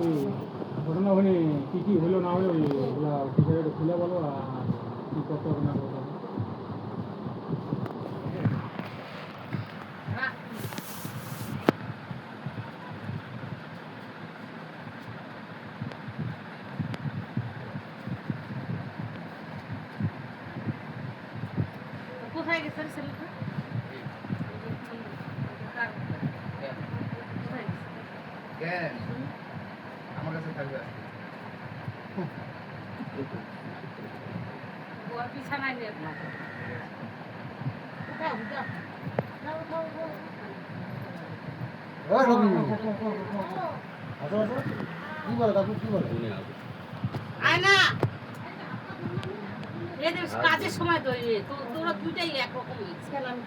ওই ঘটনা ওখানে কী কী হলো না হলো ওইগুলা টিচারের খুলে বলো আর কী করতে হবে না করতে হবে। কোথায় গেছে ছেলেটা? আমার কাছে থাকবে ওর বিছানায় নিয়ে কি বলে কাকু কি বলে আয় না এদের কাজের সময় তো তোরা দুইটাই একরকম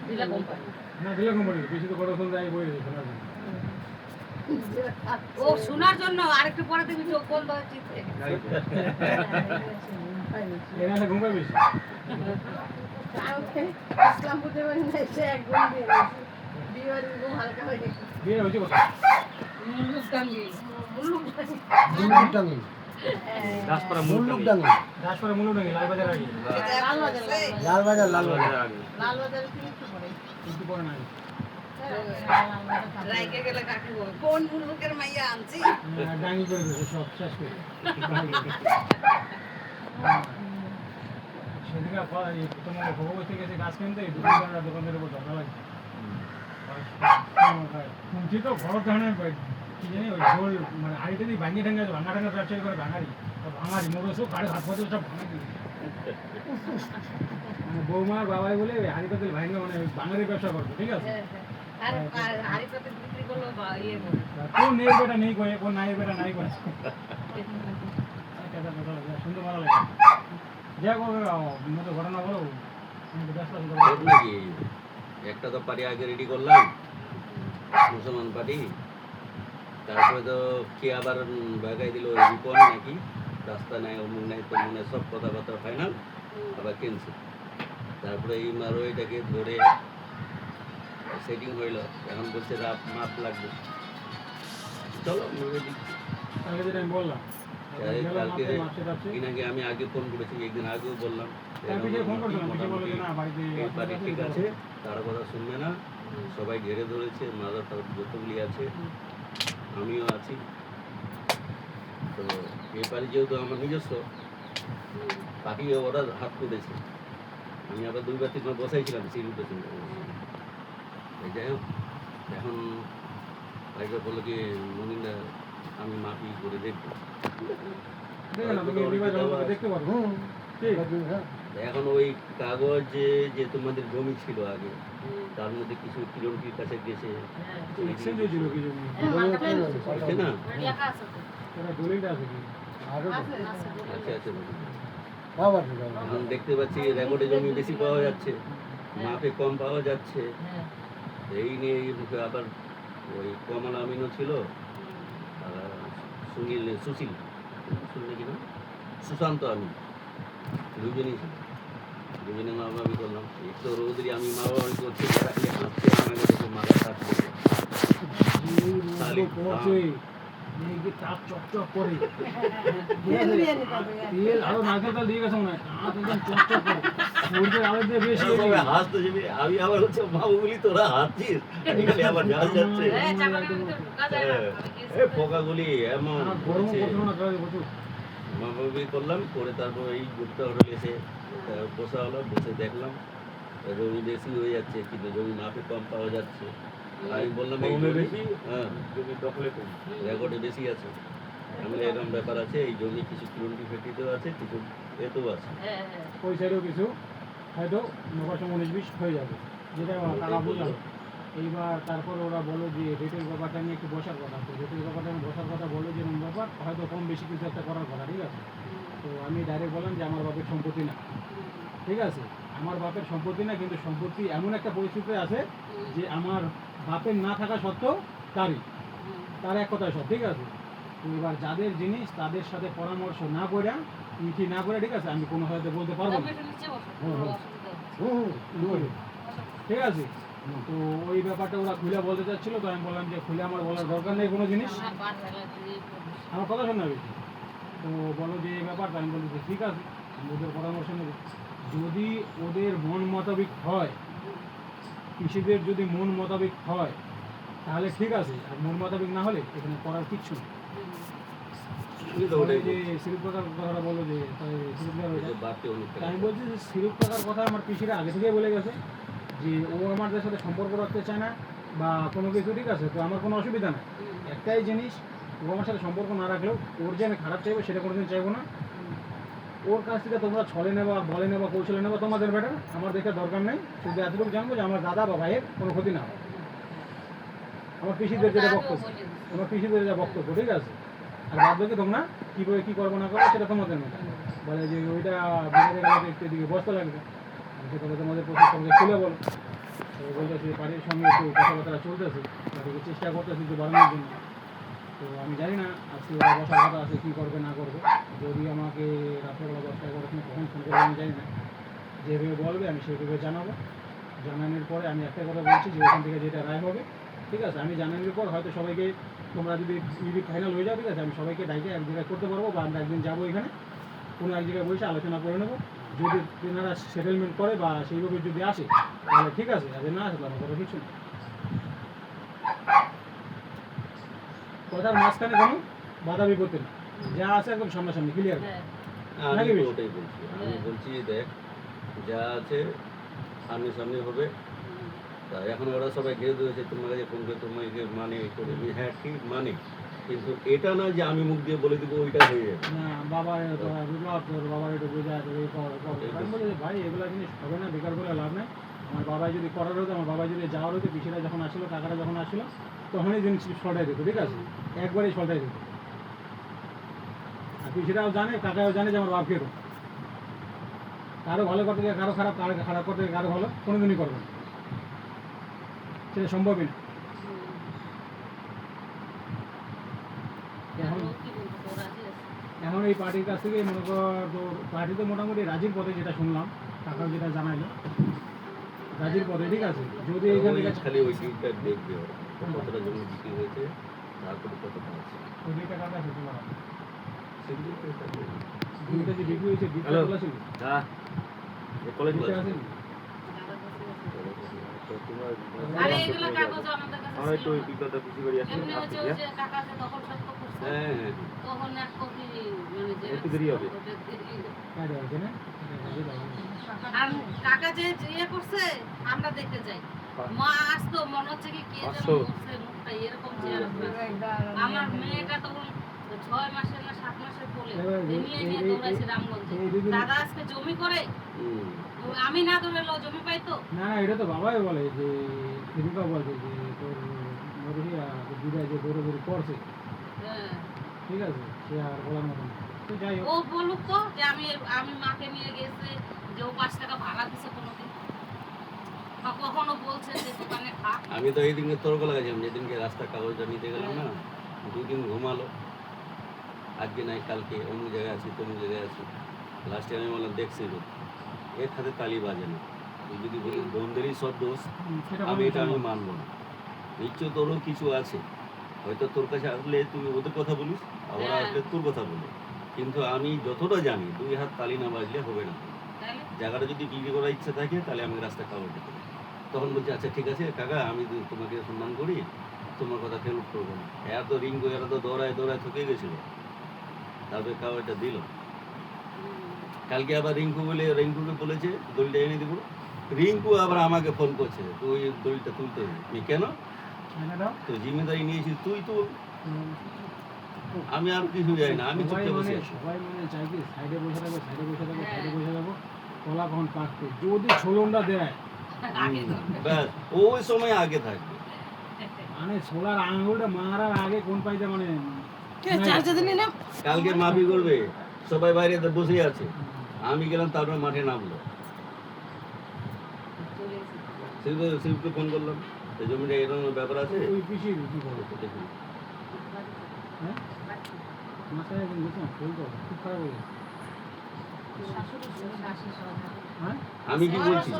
দিলা কোম্পানি না দিলে কোম্পানি বেশি তো কতক্ষণ যায় বই শোনার জন্য। ও শোনার জন্য আরেকটু পরে তুমি চোখ বন্ধ হচ্ছে এরা ঘুম পায় বেশি। বিয়ে হয়েছে কোথায়? মুল্লুকডাঙ্গি দাসপাড়া মুল্লুকডাঙ্গি দাসপাড়া মুলুডাঙ্গি লালবাজার আগে লালবাজার কিন্তু পরে নাই। রাইকে গেলে কাকে বল কোন মুলুকের মাইয়া আনছি ডাঙ্গি করে দিয়েছে সব শেষ করে। সেদিকে তোমার ভগবতী থেকে গেছে গাছ কিনতে দোকানদারের উপর ধরা লাগে। শুনছি তো ঘর ধরনের কি জানি ওই ঝোল মানে হাড়িতে দিয়ে ভাঙিয়ে ঠেঙ্গে ভাঙা ঠেঙ্গা ব্যবসা করে ভাঙারি ভাঙারি মোরসও কাড়ে ভাত পাতে সব ভাঙা দিল মানে বৌমার বাবাই বলে হাড়ি পাতে ভাঙে মানে ভাঙারি ব্যবসা করতো ঠিক আছে। কোন নেই বেটা নেই কয়ে কোন নাই বেটা নাই কয়ে সুন্দর ভালো লাগে যা করবে মতো ঘটনা বলো ব্যস্ত নাকি একটা তো পার্টি আগে রেডি করলাম মুসলমান পার্টি, তারপরে তো কে আবার বাগাই দিল রিপন নাকি রাস্তা নাই অমুক নাই তো মনে সব কথাবার্তা ফাইনাল আবার ক্যান্সেল। তারপরে এই মারো এটাকে ধরে সেটিং হইল, এখন বলছে রাপ মাপ লাগবে, চলো মেরে দিচ্ছি। আগে যেটা আমি বললাম কালকে কিনাকে আমি আগে ফোন করেছি, একদিন আগেও বললাম বাড়ি ঠিক আছে, তার কথা শুনবে না, সবাই ঘেরে ধরেছে, মাদার তার যতগুলি আছে আমিও আছি। তো এই বাড়ি যেহেতু আমার নিজস্ব বাকি ওরা হাত করেছে, আমি আবার 2 বা 3 বার বসাইছিলাম সিঁড়ির পেছনে। যাই হোক এখন ভাইকে বললো কি মনিন্দা আমি মাপি করে দেখবো, এখন ওই কাগজ যে তোমাদের জমি ছিল আগে তার মধ্যে কিছু কিরণটির কাছে গেছে না, এখন দেখতে পাচ্ছি রেকর্ডে জমি বেশি পাওয়া যাচ্ছে, মাপে কম পাওয়া যাচ্ছে। এই নিয়ে মুখে আবার ওই কমল আমিনও ছিল, সুনীল সুশীল নাকি না সুশান্ত আমিন, দুজনই ছিল, দুজনে মারামারি করলাম। একটু রোদরি আমি মারামারি করছি, হাঁটছে আমার কাছে মাথা কাটছে চকচক করে তেল আরো নারকেল তেল দিয়ে গেছে মনে হয় চকচক করে সূর্যের আলো দিয়ে বেশি হাসতে যাবে। আমি আবার হচ্ছে মাবু বলি তোরা হাসছিস, এখানে আবার ঝাল যাচ্ছে পোকাগুলি এমন মামাবি করলাম করে। তারপর এই গুপ্তা হোটেল এসে বসা হলো, বসে দেখলাম জমি বেশি হয়ে যাচ্ছে কিন্তু জমি মাপে কম পাওয়া যাচ্ছে। আমি বললাম এই বেশি, হ্যাঁ জমি দখলে কম, রেকর্ডে বেশি আছে। আমি এরকম ব্যাপার আছে, এই জমি কিছু কিলোমিটার ফেটিতেও আছে, কিছু এতেও আছে, ওই সাইডেও কিছু হয়তো 19-20 হয়ে যাবে, যেটা তারা বুঝলাম। এইবার তারপর ওরা বলো যে রেটের ব্যাপারটা নিয়ে একটু বসার কথা, তো রেটের ব্যাপারটা আমি বসার কথা বলো যে এরকম ব্যাপার হয়তো কম বেশি কিছু একটা করার কথা, ঠিক আছে। তো আমি ডাইরেক্ট বললাম যে আমার বাপের সম্পত্তি না, ঠিক আছে, আমার বাপের সম্পত্তি না, কিন্তু সম্পত্তি এমন একটা পরিস্থিতি আছে যে আমার বাপের না থাকা সত্ত্বেও তার এক কথায় সব, ঠিক আছে। তো এবার যাদের জিনিস তাদের সাথে পরামর্শ না করে ইতি না করে, ঠিক আছে, আমি কোনো হয়তো বলতে পারবো না, ঠিক আছে। তো ওই ব্যাপারটা ওরা খুলে বলতে চাচ্ছিল, তো আমি বললাম যে খুলে আমার বলার দরকার নেই কোনো জিনিস, আমরা বাদ ফেলা দিয়ে পড়ছি। আমার কথা শোনা বেশি। তো বলো যে এই ব্যাপারটা, আমি বলি যে ঠিক আছে, আমি ওদের পরামর্শ নেব। যদি ওদের মন মোতাবিক হয়, কৃষিদের যদি মন মোতাবিক হয় তাহলে ঠিক আছে, আর মন মোতাবিক না হলে এখানে করার কিচ্ছু নেই। আমি তো ওটাই যে বলছি। সিরুপ কাকার কথাটা বলো যে সিরুপ কাকার যে বাড়তি অনেক তা আমি বলছি যে সিরুপ কাকার কথা আমার পিসিরা আগে থেকেই বলে গেছে যে ও আমাদের সাথে সম্পর্ক রাখতে চায় না বা কোনো কিছু, ঠিক আছে, তো আমার কোনো অসুবিধা নেই। একটাই জিনিস, ও আমার সাথে সম্পর্ক না রাখলেও ওর যে আমি খারাপ চাইবো সেটা কোনোদিন চাইবো না। ওর কাছ থেকে তোমরা ছলে নেবা, বলে নেবা, কৌশলে নেবা, তোমাদের ব্যাটার, আমার দেখে দরকার নেই। শুধু এতটুকু জানবো যে আমার দাদা বা ভাইয়ের কোনো ক্ষতি না হয়। আমার পিসিদের যেটা বক্তব্য, আমার পিসিদের যা বক্তব্য, ঠিক আছে। আর বাদ বাকি তোমরা কীভাবে কী করবো না করবো সেটা তোমাদের মতো। বলে যে ওইটা বিহারে গেলে একটু এদিকে বসতে লাগবে, আমি সেটা তোমাদের প্রতি সঙ্গে খুলে বলো। তো বলতেছি বাড়ির সঙ্গে একটু কথাবার্তা চলতেছে, বাড়িকে চেষ্টা করতেছি যে বাড়ানোর জন্য। তো আমি জানি না আজকে ওরা বসার কথা আছে কী করবে না করবে। যদি আমাকে রাত্রেবেলা 10টা 11টার সময় কখন ফোন করবে আমি জানি না। যেভাবে বলবে আমি সেভাবে জানাবো। জানানোর পরে আমি একটা কথা বলছি যে ওখান থেকে যেটা রায় হবে, ঠিক আছে, আমি জানানোর পর হয়তো সবাইকে, তোমরা যদি ফাইনাল হয়ে যাও, ঠিক আছে, আমি সবাইকে ডাইকে এক জায়গায় করতে পারবো, বা আমরা একদিন যাবো এখানে কোনো এক জায়গায় বসে আলোচনা করে নেবো। যদি তেনারা সেটেলমেন্ট করে বা সেইভাবে যদি আসে তাহলে ঠিক আছে, আর যদি না আসে তাহলে কথা কিছু না। কথার মাঝখানে কোনো বাধা বিপত্তি না, যা আছে একদম সামনাসামনি ক্লিয়ার। হ্যাঁ, আমি নাকি তো বেশি? ওটাই বলছি। আমি বলছি দেখ যা আছে সামনে সামনে হবে। তা এখন ওরা সবাই ঘিরে ধরেছে, তোমার কাছে ফোন করে তোমাকে মানে করে, হ্যাঁ ঠিক মানে, কিন্তু এটা না যে আমি মুখ দিয়ে বলে দেবো ওইটা হয়ে যাবে। না বাবা বিপ্লব, তোর বাবার একটু বোঝা, তোর এই কর কর। আমি বলি যে ভাই এগুলো জিনিস হবে না, বেকার করে লাভ নেই। আমার বাবাই যদি করার হতো, আমার বাবাই যদি যাওয়ার হতো, পিসিরা যখন আসলো, কাকারা যখন আসলো, তখনই জিনিস সল্টাই দিত, ঠিক আছে, একবারেই সল্টাই দিত। আর পিসিরাও জানে, কাকাও জানে যে আমার বাপ কেরো, কারো ভালো করতে গিয়ে কারো খারাপ, কারো খারাপ করতে গিয়ে কারো ভালো কোনোদিনই করবে না, সেটা সম্ভবই না। এখন ও কি বলতো, তোর রাজি আছে? এখন এই পার্টির কাছ থেকে মনে কর, তো পার্টি তো মোটামুটি রাজির পথে, যেটা শুনলাম কাকাও যেটা জানাইলো রাজির পথে, ঠিক আছে। যদি এখান থেকে খালি ওই দিকটা দেখবে ওরা, কতটা জমি বিক্রি হয়েছে, তারপরে কতটা আছে ওই দুইটা কাকা আছে তোমার, সেগুলো তো থাকবে। দুইটা যে বিক্রি হয়েছে বিক্রি হ্যালো। খোলা ছিল, কলেজ দুইটা আছে নি? তো তোমার আরে এগুলো কাগজ আমাদের কাছে আমরা একটু ছিল ওই না। বিকল্প পিছিয়ে আসছি এমনি হচ্ছে ওই যে কাকা যে দখল সত্য করছে, হ্যাঁ হ্যাঁ তখন এক কপি মানে যে একটু দেরি হবে। ওটা দেরি। কাজে আছে না? এটা কাজে লাগে না। আর কাকা যে ইয়ে করছে আমরা দেখতে যাই, মা আসতো মনে হচ্ছে কি কে যেন 500 করছে মুখটা এরকম চেহারা আমার মেয়েটা তখন 6 মাসের না 7 মাসের কোলে নিয়ে নিয়ে দৌড়াইছে রামগঞ্জে। এই দুদিন- দাদা আজকে জমি করে, হুম। আমি না দৌড়ালো জমি পাইতো। না না, এটা তো বাবাই বলে যে দিদিকা বলছে যে তোর মরিয়া দিদা যে দৌড়ে করছে, হ্যাঁ। ঠিক আছে, সে আর বলার মতো না। তো যাই হোক, ও বলুক তো যে আমি মাকে নিয়ে গেছে, যে ও 5 টাকা ভাড়া দিছে কোনোদিন, বা কখনো বলছে যে দোকানে খা। আমি তো এই দিনকে তর্ক লাগাইছিলাম, যেদিনকে রাস্তার কাগজটা নিতে গেলাম না, দুদিন ঘুমালো, আজকে নাই কালকে অমুক জায়গায় আছি তমুক জায়গায় আছি। লাস্টে আমি বললাম দেখছি তো এর হাতে তালি বাজে না, তুই যদি বলিস বন্ধেরই সব দোষ, সেটা আমি এটা আমি বলতে মানবো না। নিশ্চয় তোরও কিছু আছে, হয়তো তোর কাছে আসলে তুই ওদের কথা বলিস, আবার হ্যাঁ। আসলে তোর কথা বলি, কিন্তু আমি যতটা জানি 2 হাত তালি না বাজলে হবে না। তাহলে জায়গাটা যদি বিক্রি করার ইচ্ছা থাকে তাহলে আমি রাস্তা কাগজ দিতে পারি। তখন বলছি আচ্ছা ঠিক আছে কাকা, আমি তোমাকে সম্মান করি, তোমার কথা ফেরত করবো না। এত রিং করে এরা তো দৌড়ায় দৌড়ায় থকে গেছিলো, তারপরে কাগজটা দিল। কালকে আবার রিঙ্কুকে বলেছে দড়িটা এনে দেবো, রিঙ্কু আবার আমাকে ফোন করছে তুই দড়িটা তুলতে হবে। আমি কেন, এনে দাও। তো জিম্মেদারি নিয়েছিস তুই তুল, আমি আর কিছু জানি না, আমি সবাই চুপকে বসে মানে আছি। সবাই মানে চাই কি সাইডে বসে থাকবো, সাইডে বসে থাকবো, সাইডে বসে থাকবো, কলা কখন পাকবে, যদি ছোলনটা দেয় আগে ব্যাস ওই সময় আগে থাকবে। মানে ছোলার আঙুলটা মারার আগে কোন পাইতে মানে কালকে মাফি করবে, সবাই বাইরে বসে আছে, আমি গেলাম তারপরে মাঠে নামলো। শিবকে ফোন করলাম, এই জমিটা এরকম ব্যাপার আছে, ওই পিসির কি বলো, দেখুন হ্যাঁ মাথায় এখন গেছিলাম ফুল তো খুব খারাপ হয়ে গেছে। হ্যাঁ আমি কি বলছি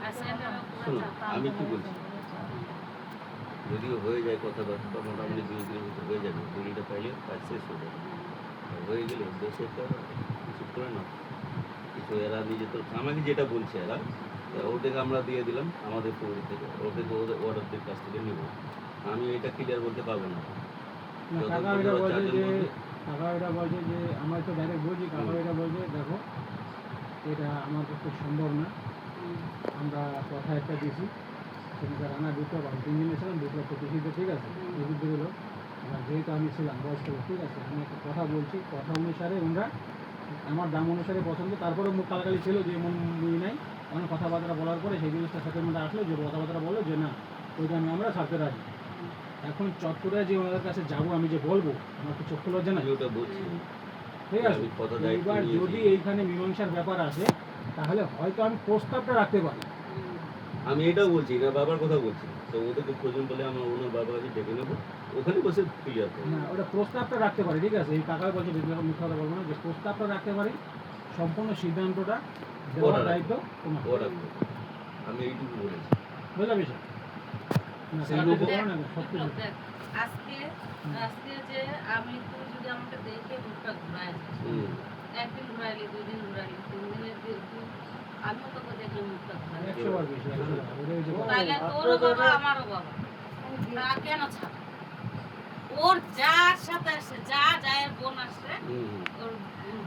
আর সেন্টার শোনো, আমি কি বলছি যদিও হয়ে যায় কথাবার্তা মোটামুটি 2 দিনের ভিতরে হয়ে যাবে, দলিলটা পাইলে কাজ শেষ হয়ে যাবে। আর হয়ে গেলে দেশে একটা কিছু করে না, কিছু এরা নিজে তো আমাকে যেটা বলছে এরা ওদেরকে আমরা দিয়ে দিলাম আমাদের পৌরি থেকে, ওদেরকে ওদের অর্ডারদের কাছ থেকে নেব। আমি এটা ক্লিয়ার বলতে পারবো না। না, কাকা এটা বলছে যে আমার তো ডাইরেক্ট বলছি, কাকা এটা বলছে দেখো এটা আমার পক্ষে সম্ভব না, আমরা কথা একটা দিয়েছি সেখানে রানা 2 লক্ষ, আমি 3 দিনে ছিলাম 2 লক্ষ কিছু, ঠিক আছে এই দিকে হলো। এবার যেহেতু আমি ছিলাম বয়স্ক লোক, ঠিক আছে আমি একটা কথা বলছি, কথা অনুসারে ওরা আমার দাম অনুসারে পছন্দ, তারপরে মুখ কালাকালি ছিল যে এমন নাই, অনেক কথাবার্তা বলার পরে সেই জিনিসটা সাথে মধ্যে আসলো যে কথাবার্তা বললো যে না ওইটা আমরা ছাড়তে রাজি। এখন চট্টরে যে ওনাদের কাছে যাবো, আমি যে বলবো আমার তো চক্ষু লজ্জা নাই, আমি ওটা বলছি, ঠিক আছে। আমি কথা দায়িত্ব এবার নিয়েছি। যদি এইখানে মীমাংসার ব্যাপার আসে তাহলে হয়তো আমি প্রস্তাবটা রাখতে পারি। আমি এটাও বলছি না, বাবার কথা বলছি, তো ওদেরকে প্রয়োজন বলে আমরা ওনার বাবার কাছে ডেকে নেবো, ওখানে বসে ক্লিয়ার করবো। না ওটা প্রস্তাবটা রাখতে পারি, ঠিক আছে। এই কাকাই বলছে মিথ্যা কথা বলবো না, যে প্রস্তাবটা রাখতে পারি, সম্পূর্ণ সিদ্ধান্তটা দেওয়ার ওরা দায়িত্ব তোমার, ওরা আমি এইটুকু বলেছি। বুঝলা বিষয় না সেই কাকা লোক- কিছু বলো না, সব কিছু দেখ, আজকে আজকে যে আমি তুই যদি আমাকে দেখে মুখটা ঘুরাই হুম। একদিন ঘুরাইলি 2 দিন ঘুরাইলি 3 দিনের দিন আমিও তোকে দেখলে মুখটা ঘুরাই 100 বার বেশি 100 বার। ওটা ওই যে কথা। তাইলে তোরও বাবা আমারও বাবা তা কেন ছাড় ওর যার সাথে আসে যা যায় বোন আসে হুম। ওর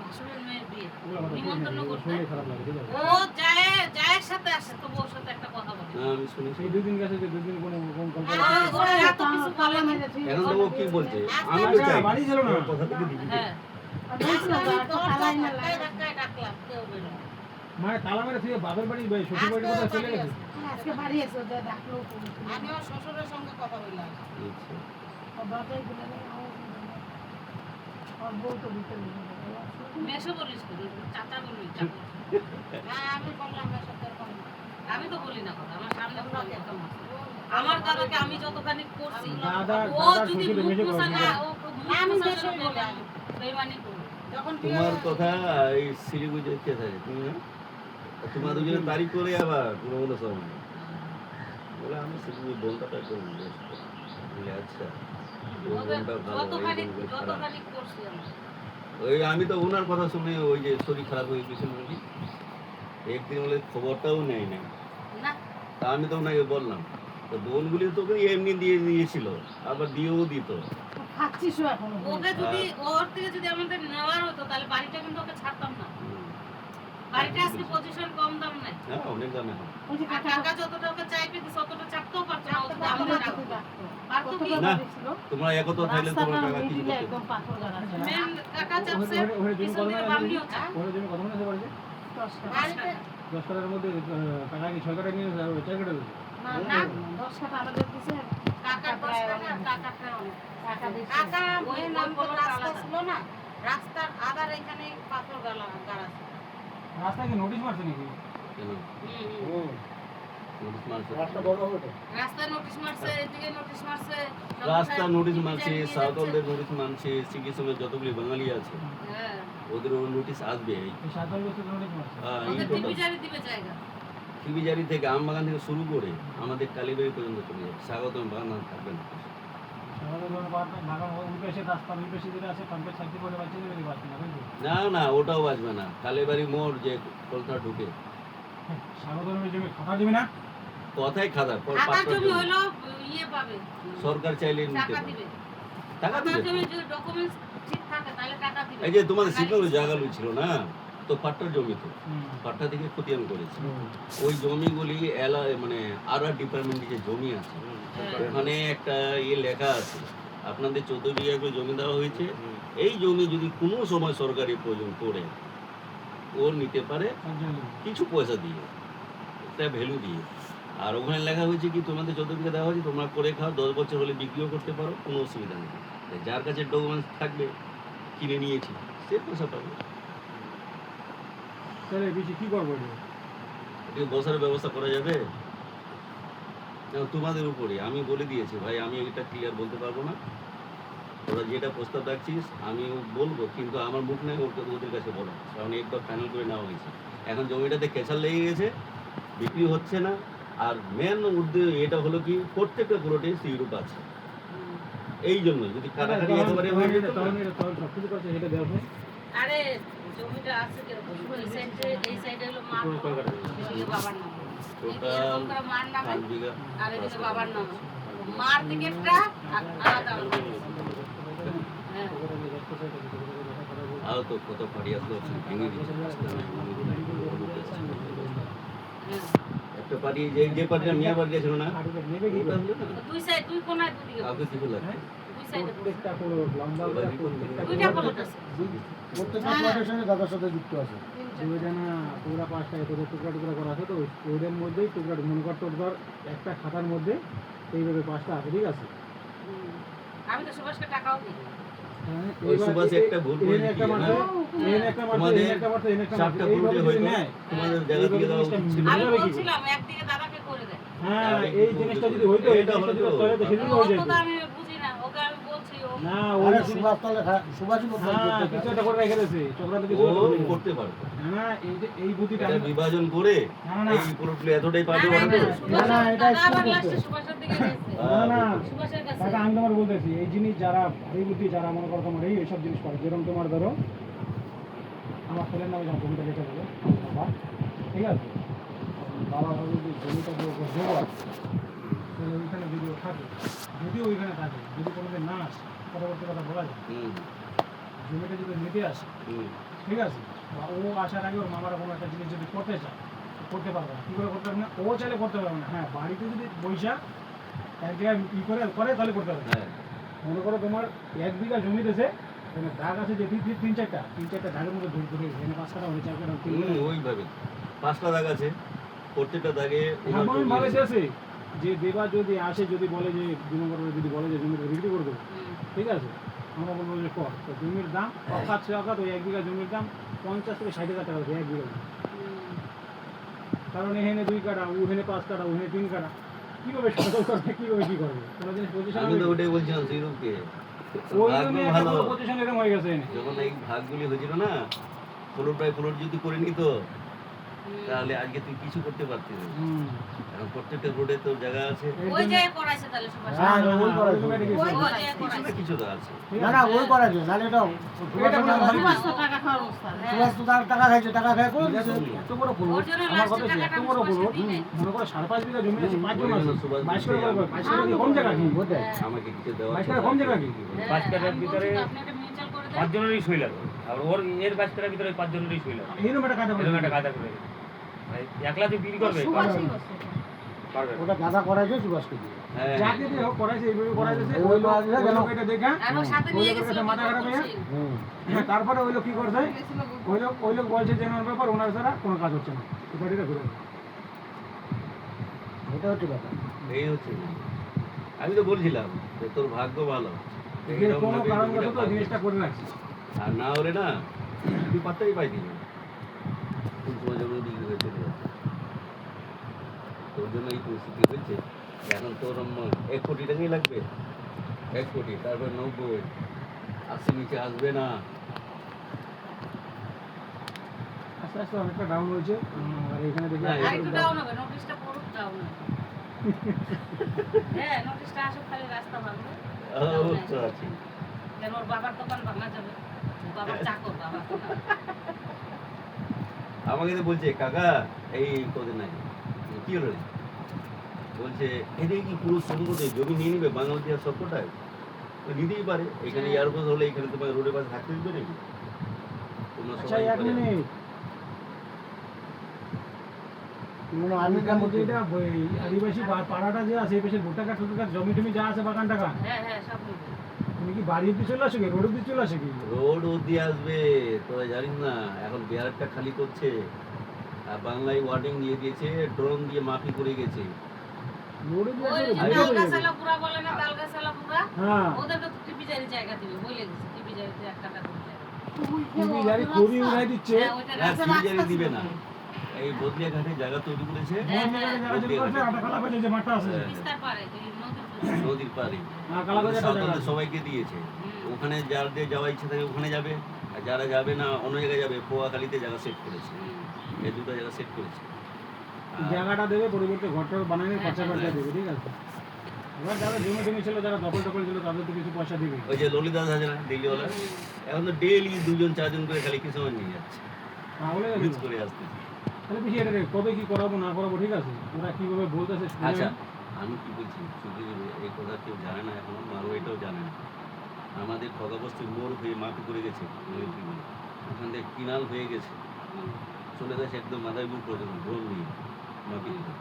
ভাসুরের মেয়ের বিয়ে ওগুলো কথা নিমন্ত্রণ শুনে করতে শুনলে খারাপ লাগে, ঠিক আছে। ও যায়ের সাথে আসে তো ওর সাথে একটা কথা বলে না আমি শুনেছি। সেই 2 দিন গেছে যে 2 দিন কোনো গল্প ওরা এত কিছু বলে না। এখন তো ও কি বলছে, আমি তো চাই বাড়ি ছিল না। ওর কথা থেকে দিবি। হ্যাঁ ধাক্কায় ধাক্কায় ডাকলাম কেউ বেরো না। মানে তালা মেরে থেকে বাপের বাড়ি শ্বশুর বাড়ির কথা চলে গেছে। আজকে বাড়ি এসে ওদের ডাকলো আমি আমার শ্বশুরের সঙ্গে কথা বললাম আচ্ছা। বাবাই বলে ওর বউ তো ভিতরে মেসো বলিস তো চাচা বলবি চাচা হ্যাঁ আমি বললাম মেসো এরকম না। আমি তো বলি না কথা আমার সামনে বলি কথা না। আমার দাদাকে আমি যতখানি করছি ও যদি শ্বশুর মুখ মেসো মোছা না করে। ও আমি মেসো বলে আমি বেইমানি করব যখন তোমার কথা এই শিলিগুড়ি কে থাকে তুমি না? তোমার দুজনে তারিখ করে আবার কোনো কোনো সময় বলে আমি শিলিগুড়ি বলতাটা করবো বলে আচ্ছা ওর বোনটা ভালো, ওই যতখানি বোনটা খারাপ। যতখানি করছি আমি ওই আমি তো ওনার কথা শুনে ওই যে শরীর খারাপ হয়ে গেছিল নাকি একদিন বলে খবরটাও নেয় না, না তা আমি তো ওনাকে বললাম তো বোনগুলি তোকে এমনি দিয়ে দিয়েছিল আবার দিয়েও দিত। খাচ্ছিস এখন ওকে যদি ওর থেকে যদি আমাদের নেওয়ার হতো তাহলে বাড়িটা কিন্তু ওকে ছাড়তাম না। বাড়িটা আজকে পজিশন কম দাম নাই। হ্যাঁ অনেক দামে হয়। ওই যে আর টাকা যতটা ওকে চাইবে দিস অতটা চাপতেও পারতো না, ও যদি আমাদের রাখতো। পারতো কি? না তোমরা একত্র থাকলে তোমার টাকা কিছু করতে একদম পাথর গাড়া মেন টাকা চাপছে, ওখানে জমি পিছন কত থেকে মানে বামনিও চাপ। ওখানে জমি কত মানে বাড়িতে 10 টাকা 10 টাকার মধ্যে টাকা কি 6 টাকা নিয়ে 4 টাকা দিচ্ছে। না, 10 টাকা আমাদের দিছে টাকার 10 টাকা, টাকাটা অনেক। টাকা দিছে টাকা ওই নাম করে রাস্তা ছিল না, রাস্তার আধার এখানে পাথর গাড়া ছিল। রাস্তায় কি নোটিশ মারছে নাকি? কেন হুম নোটিশ মারছে রাস্তা বড় হবে তো রাস্তায় নোটিশ মারছে, এদিকে নোটিশ মারছে, রাস্তা নোটিশ মারছে, নিয়ে যাচ্ছে। সাউথলের নোটিশ মারছে, সিকিসমের যতগুলি বাঙালি আছে হ্যাঁ, ওদের নোটিশ আসবে। এই 7 বছর নোটিশ মারছে। ওদের টিভি জারি দিবে জায়গা। টিভিজারি থেকে আমবাগান থেকে শুরু করে আমাদের কালীবাড়ি পর্যন্ত চলে যাবে, স্বাগতম বাগান থাকবে না। আমাদের ধরো বাগান ওই পাশে রাস্তা ওই পাশে যেটা আছে পাম্পের সাইডে করে বাচ্চা দেবে বাচ্চা না বুঝলি? না না ওটাও আসবে না, কালীবাড়ি মোড় যে কলতা ঢুকে স্বাগতমের জমি খাতা দিবি না? কথাই খাদা টাকা জমি হলো ইয়ে পাবে, সরকার চাইলে নিতে টাকা পারে। দিবে। টাকা আপনার দিবে জমি যদি ডকুমেন্টস ঠিক থাকে তাহলে টাকা দিবে। এই যে তোমাদের সিগন্যাল জায়গা ছিল না তো পাট্টার জমি তো হুম। পাট্টা থেকে খতিয়ান করেছে ওই জমিগুলি মানে আরআর ডিপার্টমেন্টে যে জমি আছে ওখানে একটা ইয়ে লেখা আছে আপনাদের 14 বিঘা করে জমি দেওয়া হয়েছে, এই জমি যদি কোনো সময় সরকারি প্রয়োজন পড়ে ও নিতে পারে তার জন্য। কিছু পয়সা দিয়ে, একটা ভ্যালু দিয়ে। আর ওখানে লেখা হয়েছে কি তোমাদের 14 বিঘা দেওয়া হয়েছে তোমরা করে খাও, 10 বছর হলে বিক্রিও করতে পারো, কোনো অসুবিধা নেই। তাই যার কাছে ডকুমেন্টস থাকবে কিনে নিয়েছি সে পয়সা পাবে। তাহলে বেশি কি করবো এটা? এটা বসার ব্যবস্থা করা যাবে না তোমাদের উপরে। আমি বলে দিয়েছি ভাই আমি এটা ক্লিয়ার বলতে পারবো না, তোরা যেটা প্রস্তাব রাখছিস আমি বলবো, কিন্তু আমার মুখ নেই ওদের কাছে বলো, কারণ একবার ফাইনাল করে নেওয়া হয়েছে। এখন জমিটাতে কেঁচাল লেগে গেছে, বিক্রি হচ্ছে না। আর মেন এটা হলো কি প্রত্যেকটা প্লটে সি গ্রুপ আছে, এই জন্য যদি কাটাকাটি একেবারে হয়ে যেত না। তখন সবকিছু করছে সেটা দেওয়া হয়। আরে জমিটা আছে কিরকম এই সাইডে হলো মা এদিকে বাবার নাম এরকম করে মার নামে 5 বিঘা আর এদিকে বাবার নাম মার দিকে একটা আলাদা আলাদা হ্যাঁ আর তো কত পাড়ি আসলো ভেঙে দিচ্ছে রাস্তা নাই, হ্যাঁ একটা পাড়ি যে পাড়িটা মেয়ে বাড়ি ছিল না নেবে কি ওটা হলো না, দুই সাইড দুই কোণায় দুদিকে কাউকে কিছু লাগবে দুই সাইডে প্রত্যেকটা পুরো লম্বা করে প্রত্যেকটা দুইটা প্লট আছে প্রত্যেকটা প্লটের সঙ্গে দাদার সাথে যুক্ত আছে। ওইটা না পুরা পাঁচটায় তোদের টুকরা টুকরা করা আছে, তো ওদের মধ্যেই টুকরা মনে কর তোর ধর একটা খাতার মধ্যে এইভাবে পাঁচটা আছে, ঠিক আছে? আমি তো সুভাষকে টাকাও দিই ওই সুভাষ একটা ভুল করে এখানে একটা মারছে, এখানে একটা মারছে, তোমাদের এখানে একটা মারছে, এখানে একটা মারছে, চারটা এইভাবে প্লটে যদি হয়তো নেয়, তোমাদের জায়গা থেকে দেওয়া উচিত ছিল। আমি বুঝাবে কি করে? বলছিলাম একদিকে দাদাকে করে দেয় হ্যাঁ, এই জিনিসটা যদি হইতো, এই জিনিসটা যদি হতো, তাহলে তো সেদিনই হয়ে অত যেত। তো আমি বুঝি না ওকে আমি বলছি ও না, আরে ওই জিনিস- সুভাষ তাহলে সুভাষই বলতে হ্যাঁ, কিছু একটা করে রেখে দিয়েছে, চক্রান্ত কিছু ও একটা করে রেখেছে। করতে পারতো, না, এই বুদ্ধিটা এটা আমি- বিভাজন করে না, না, এই প্লটগুলো এতটাই পাবে না, বানাতো। না, এটা দাদা আবার স্কুল লাস্টে করতে। সুভাষের দিকে গেছে না, না, সুভাষের কাছে কাকা আমি তোমার বলতেছি, এই জিনিস যারা ভারী বুদ্ধি, যারা মনে করো তোমার এইসব জিনিস করে, যেরকম তোমার ধরো আমার ছেলের নামে যখন জমিটা লিখে দেবে বাবা, ঠিক আছে? বাবা ভাবে যে জমিটা যে ওকে দেবো, তাহলে ওইখানে যদি ও থাকে, যদি ওইখানে থাকে, যদি কোনোদিন না আসে, পরবর্তী কথা বলা যায়, হুম, জমিটা যদি নিতে আসে, হুম, ঠিক আছে? বা ও আসার আগে ওর মামারা কোনো একটা জিনিস যদি করতে চায়, করতে পারবে না। কী করে করতে পারবে না? ও চাইলে করতে পারবে না। হ্যাঁ, বাড়িতে যদি পয়সা এক জায়গায় ই করে তাহলে করতে পারবে। হ্যাঁ, মনে করো তোমার 1 বিঘা জমি দিয়েছে, মানে দাগ আছে যে তিন চারটা দাগের মধ্যে ধরে এখানে 5 কাটা হলে 4 কাটা ওইভাবে 5টা দাগ আছে, প্রত্যেকটা দাগে ওনার এমন জমি ভাবে আছে। দিয়েছে যে দেবা যদি আসে, যদি বলে যে 2 নম্বর যদি বলে যে জমিটা বিক্রি করে দেবো, ঠিক আছে? আমরা বলবো যে কর, তো জমির দাম অকাত সে অকাত, ওই 1 বিঘা জমির দাম 50 থেকে 60 হাজার টাকা আছে 1 বিঘা জমি। কারণ এখানে 2 কাটা, ওখানে 5 কাটা, ওখানে 3 কাটা, কীভাবে সচল করবে, কীভাবে কী করবে? কোনো জিনিস পজিশন আমি তো ওটাই বলছিলাম শ্রীরূপকে, ওই ভাগ্য জন্য ভালো, পজিশন এরকম হয়ে গেছে এনে। যখন এই ভাগগুলি হয়েছিল না, প্লট বাই প্লট যদি করে নিত তাহলে আজকে তুই কিছু করতে পারতিস না। হুম। এখন প্রত্যেকটা রোডে তো জায়গা আছে, ওই যে করাইছে তাহলে সুভাষ হ্যাঁ, ওই করা ওই জায়গায় রেখেছে। ওই যে কিছু না করাইছে কিছু তো আছে। না না ওই করা যায়, নাহলে এটা এটা বলে ভালো। সুভাষ তো টাকা খাওয়ার অবস্থা সুভাষ তো তার টাকা খাইছে, টাকা খাই করে দিয়েছে। এত বড় ওর প্লট, জন্য আমার কথা লাস্টে হচ্ছে, টাকাটা এত বড় সুভাষকে প্লট, দিই নাই। মনে করো 5.5 বিঘা জমি আছে, 5 জন ওই আছে, জন্য সুভাষ 22 করে দিকে 22 করে কি কম জায়গা কি? ওটাই। আমাকে কিছু দেওয়া 22 টাকা কম জায়গা কি? হ্যাঁ, 5 কাটার আমি ভিতরে বলছি তো আপনি একটা মিউচুয়াল করে দেন 5 জনেরই সই লাগে, আর ওর এর 5 কাটার ভিতরে 5 জনেরই সই লাগে, এইরকম একটা কাজ এরকম একটা কায়দা করে মানে একলা যে বিক্রি করবে সুভাষই করছে পারবে না। ওটা গাঁদা করাইছে সুভাষকে দিয়ে। হ্যাঁ, যাকে দিয়ে হোক করাইছে, এইভাবে করাইছে, ওই ওই লোক লোক ওই লোক এটা দেখা, আর ওর সাথে ওই নিয়ে লোকের গেছিল কাছে মাথা খারাপ হয়ে, হুম। তারপরে ওই লোক কি করছে, ওই লোক বলছে যে ওনার ব্যাপার, ওনার ছাড়া কোনো কাজ হচ্ছে না, এই গাড়িটা ঘুরে গেছে। এটা হচ্ছে কথা। এই হচ্ছে না। আমি তো বলছিলাম যে তোর ভাগ্য ভালো, যে এরকম কোনো ভাবে কারণবশত জমিটা পাবি। জিনিসটা করে রাখছি। আর না হলে না তুই পাত্তাই পাইতি না, কোন সময় যেমন বিক্রি হয়ে চলে যাচ্ছে। তোর জন্য এই পরিস্থিতি হয়েছে। এখন তোর 1 কোটি টাকাই লাগবে, 1 কোটি, তারপর 90, 80 নিচে আসবে না। আস্তে আস্তে অনেকটা ডাউন হয়েছে, আর এখানে দেখি না, আর একটু ডাউন হবে নোটিশটা পুরো ডাউন হবে হ্যাঁ নোটিশটা আসুক খালি রাস্তা ভাঙবে অবশ্য আছে। কেন ওর বাবার দোকান ভাঙা যাবে ওর বাবার চাকর বাবা আমাকে তো বলছে কাকা এই কদিন আগে কি হলো রে? বলছে এদিকে কি পুরো সম্পদে জমি নিয়ে নিবে বাংলাদেশ আর সবকটায়? তো নিতেই পারে, এখানে এয়ারপোর্ট হলে এখানে তোমার রোডের পাশে থাকতে দিবে নাকি? তোমরা আচ্ছা সবাই 1 করে- মিনিট, কোনো আমি আর্মির কাম বলছি এটা আদিবাসী পাড়াটা যে আছে, এই পাশে ভুট্টা কাঠ জমি টমি যা আছে বাগান টাগান, হ্যাঁ হ্যাঁ সব নিবে তুমি কি বাড়ি অব্দি চলে আসো কি, রোড অব্দি চলে আসে কি? রোড অব্দি আসবে, তোরা জানিস না এখন বিহারটা খালি করছে, আর বাংলায় ওয়ার্ডিং দিয়ে দিয়েছে, ড্রোন দিয়ে মাপি করে গেছে। রোড অব্দি ওই আসলে যে ভালো হয়ে যাবে। তালগাছালা পুরা বলে না তালগাছালা পুরা হ্যাঁ, ওদেরকে তো টিপি জারি জায়গা দিবে বলে গেছে টিপি জারিতে 1 টাকা করে দেবে। তুমি জানি খুবই উড়াই দিচ্ছে। হ্যাঁ ওইটা না, রাস্তা ফিউচারে দিবে না, এই বদলিয়া ঘাটে জায়গা তৈরি করেছে। হ্যাঁ, বন্ধ করে যারা যদি করছে, আটা খালা করে যে মাঠটা আছে, হ্যাঁ। বিস্তার পারে তুই নদীর নদীর পাড়ে কালাগঞ্জে একটা জায়গা সাঁওতালদের আছে। সবাইকে দিয়েছে। ওখানে যাদের যাওয়ার ইচ্ছে থাকে ওখানে যাবে, আর যারা যাবে না অন্য জায়গায় যাবে, পোয়াখালীতে জায়গা সেট করেছে, এই দুটো জায়গা সেট করেছে। আর জায়গাটা দেবে, পরিবর্তে ঘরটা বানানোর খরচা খরচা দেবে, ঠিক আছে? এবার যারা জমি জমি ছিল, যারা দখল টখল ছিল, তাদের তো কিছু পয়সা দিবে। ওই যে ললিত দাস আছে না দিল্লিওয়ালা, এখন তো ডেইলি 2 জন 4 জন করে খালি কিছু নিয়ে যাচ্ছে, তাহলে ব্রিজ করে আসতে। তাহলে বেশি এটা কবে কি করাবো না করাবো, ঠিক আছে? ওরা কিভাবে বলতেছে শুনে আচ্ছা নেন। আমি কি বলছি, শুধু এই কথা কেউ জানে না, এখনো মারো এটাও জানে না। আমাদের খগাবস্তির মোড় হয়ে মাটি করে গেছে, ওখান থেকে কিনাল হয়ে গেছে, চলে গেছে একদম মাথায় বুক পর্যন্ত ড্রোন নিয়ে মাটি করে।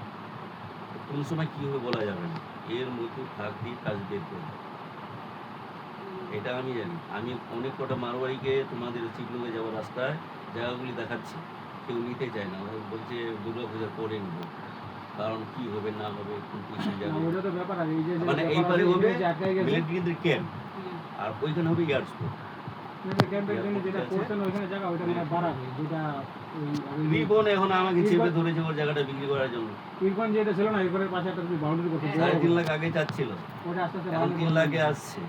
কোন সময় কি হবে বলা যাবে না, এর মতো ফাঁক দিয়ে কাজ বের করবে, এটা আমি জানি। আমি অনেক কটা মারোয়ারিকে তোমাদের চিপলুকে যাওয়ার রাস্তায় জায়গাগুলি দেখাচ্ছি, কেউ নিতে চায় না, ওরা বলছে দুর্গা পূজার পরে নিব, কারণ কি হবে না হবে কোন কিছু না, যাবে। ওটা তো ব্যাপার আছে। এই যে মানে ব্যাপার এই পারে আছে, হবে এই যে আটকায় গেছে, মিলিটারিদের ক্যাম্প, আর ওইখানে হবে এয়ারস্পোর্ট। এই যে ক্যাম্পের জন্য যেটা করতেন ওইখানে জায়গা, ওইটা মানে বাড়াবে, যেটা ওই রিবন এখন আমাকে চেপে ধরেছে ওর জায়গাটা বিক্রি করার জন্য। ইরকন যেটা ছিল না, ইরকনের পাশে একটা বাউন্ডারি করতে 3.5 লাখ আগে চাচ্ছিল, ওটা আস্তে আস্তে এখন boundary 3 করে লাখে দিবে। আসছে।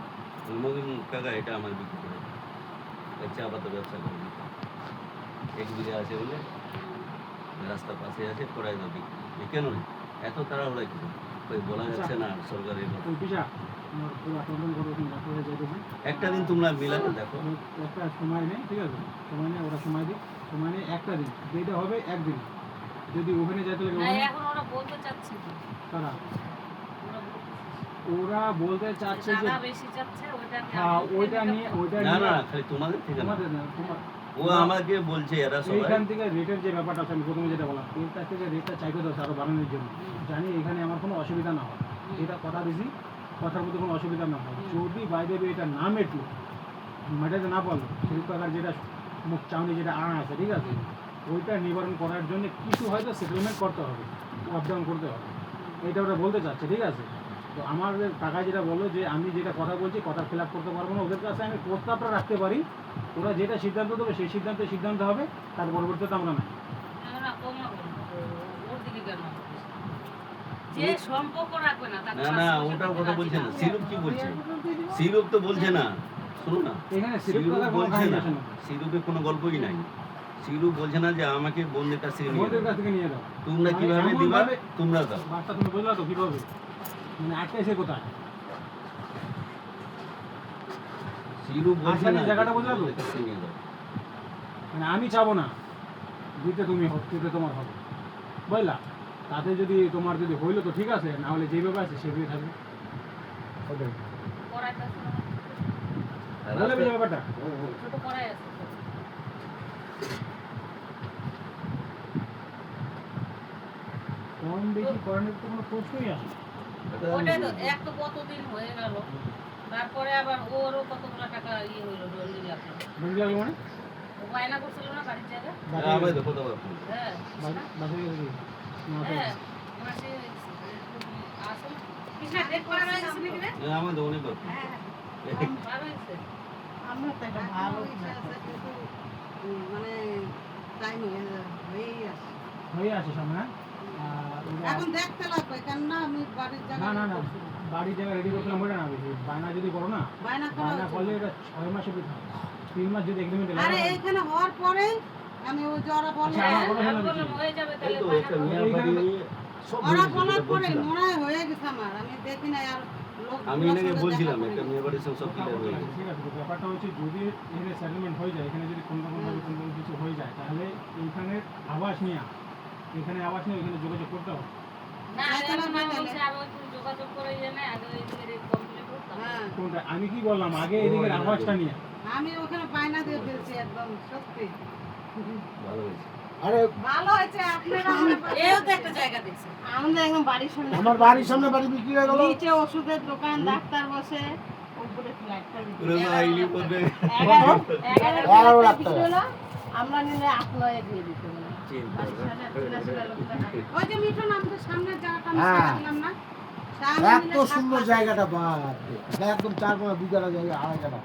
মমিন কাকা এটা আমার বিক্রি করে চা পাতা ব্যবসা করে দিত, 1 বিঘা আছে বলে রাস্তার পাশে আছে, করাই দাও বিক্রি। কেন এত তাড়াহুড়া কি ওই বলা যাচ্ছে না সরকারের কথা। ওই পিসা আমার পুরো আটজন করে ওখানে ডাক্তারে যেতেছি, একটা দিন তোমরা মিলাতে দেখো, একটা সময় নেই, ঠিক আছে? সময় নেই, ওরা সময় দিই, সময় নেই একটা দিন, যেটা হবে একদিন। যদি ওখানে যেতে লাগে না, ওখানে এখন ওরা বলতে চাচ্ছে কি? তারা ওরা বলতেছে। ওরা বলতে চাচ্ছে যে দাদা বেশি চাচ্ছে, ওইটা নিয়ে হ্যাঁ, আমি ওইটা নিতে নিয়ে পারবো। ওইটা না নিয়ে না খালি তোমাদের থেকে না, তোমাদের না, তোমার ও আমাকে বলছে এরা সবাই এইখান থেকে রেটের যে ব্যাপারটা আছে, আমি প্রথমে যেটা বললাম, এর কাছ থেকে রেটটা চাইতে দশ আরো বাড়ানোর জন্য, জানি এখানে আমার কোনো অসুবিধা না হয়, যেটা কথা দিছি কথার মধ্যে কোনো অসুবিধা না হয়। যদি বাইরে এটা না মেটলো, মেটাতে না পারলো, সেই প্রকার যেটা মুখ চাউনি যেটা আনা আছে, ঠিক আছে, ওইটা নিবারণ করার জন্য কিছু হয়তো সেটেলমেন্ট করতে হবে, আপ ডাউন করতে হবে, এইটা ওরা বলতে চাচ্ছে, ঠিক আছে? তো আমার টাকা যেটা বললো যে আমি যেটা কথা বলছি কথা ফিল করতে পারবো না, ওদের কাছে আমি প্রস্তাবটা রাখতে পারি, ওরা যেটা সিদ্ধান্ত দেবে সেই সিদ্ধান্ত হবে, তার পরবর্তীতে আমরা নাই। আমরা কমা বলবো, ওর দিকে কেন বলছিস? যে সম্পর্ক রাখবে না তাকে না না ওটাও কথা বলছে না। সিরুপ কি বলছে? সিরুপ তো বলছে না, শোনো না, এখানে সিরিপ সিরুপ কথার কোনো বলছে কাহিনী না, আসে না, সিরুপে কোনো গল্পই নাই। সিরুপ বলছে না যে আমাকে বন্ধের কাছ থেকে নিয়ে ওদের দাও। কাছ থেকে নিয়ে দাও। তোমরা মানে কিভাবে এমন দিবা ভাবে- তোমরা দাও। বার্তা তুমি বুঝলা তো কিভাবে, মানে আটকাইছে কোথায়? সিরুপ বলছে আসলে না জায়গাটা বুঝলা তো? বন্ধের কাছ থেকে নিয়ে দাও। মানে আমি চাবো না দিতে, তুমি দিতে তোমার হবে, বুঝলা? তাতে যদি তোমার যদি হইলো তো ঠিক আছে, না হলে যেভাবে আছে সেভাবে থাকবে। ওটাই করাইতেছে না। আর বলে রাস্তা- ব্যাপারটা। ছোট করাই আছে। কম বেশি করানোর তো কোনো প্রশ্নই আসে না। এটা ওটাই তো, এক তো কতদিন হয়ে গেল, তারপরে আবার ওরও কতগুলো টাকা ইয়ে হইলো, ডন্ডি লাগলো। বুঝতে লাগলো মানে? ও বায়না করছিল না বাড়ির জায়গা? আমায় দেখো তো বাপু। হ্যাঁ বাসে গেছি না তো হ্যাঁ, মাসে আসল কৃষ্ণা ডেট পার হয়ে গেছে নাকি রে? আমায় দেখো নি বাপু। পার হয়েছে। আমরা তো একটা ভালো মানে টাইম হয়েই আসে। হয়ে আসে সামনে, হ্যাঁ? ওরা- এখন দেখতে লাগবে কেননা আমি বাড়ির না জায়গায় না না, বাড়ির জায়গা রেডি করছিলাম ওটা না, বেশি বায়না যদি করো না, বায়না করা বায়না হচ্ছে। করলে এটা 6 মাসে বেতন, 3 মাস যদি এগ্রিমেন্ট আরে এইখানে হওয়ার পরেই আমি ওই যে ওরা বললো আচ্ছা, আমার হ্যাঁ, কথা আমি শোনো বললাম বেশি। হয়ে যাবে এই তাহলে তো বায়না একটা করো। মেয়ের বাড়ি নিয়ে সব ওরা হয়েছে, বলার যেটা পরে বলছিলাম। মনে হয় হয়ে গেছে আমার, আমি দেখি না আর লোক আমি এনাকে বলছিলাম একটা মেয়ের বাড়ির সঙ্গে সব ক্লিয়ার হয়ে গেছে। ঠিক আছে, তো ব্যাপারটা হচ্ছে যদি এখানে সেটেলমেন্ট হয়ে যায়, এখানে যদি কোনো রকমভাবে কোনো কিছু হয়ে যায়, তাহলে এইখানে আবাস নিয়ে এখানে আবাস নিয়ে এখানে যোগাযোগ করতে হবে। না, তাহলে এখন আমি তাহলে। বলছি আরো একটু যোগাযোগ করে জেনে আগে এইদিকে রেট কমপ্লিট করতাম। হ্যাঁ কোনটা আমি কি বললাম আগে এদিকে আবাসটা নিয়ে, আমি ওখানে বায়না দিয়ে ফেলছি একদম সত্যি ভালো হয়েছে। আরে ভালো হয়েছে আপনারা আমার পাশে এও তো একটা জায়গা দেখছে। আমাদের একদম বাড়ির সামনে আমার বাড়ির সামনে বাড়ি বিক্রি হয়ে গেল। নিচে ওষুধের দোকান, ডাক্তার বসে, উপরে ফ্ল্যাটটা বিক্রি। ওরে মা ইলি করবে। 11 লাখ বিক্রি টাকা। হলো, আমরা নিলে 8-9 দিয়ে দিতে হবে। চিন্তা বাড়ির সামনে 83 লক্ষ টাকা। ওই যে মিঠুন আমাদের সামনের জায়গাটা আমি হ্যাঁ। ছেড়ে দিলাম না সামনে এত মিলে সুন্দর সাত জায়গাটা, বাপ রে। একদম 4 বিঘা জায়গা, 2.5 কাঠা।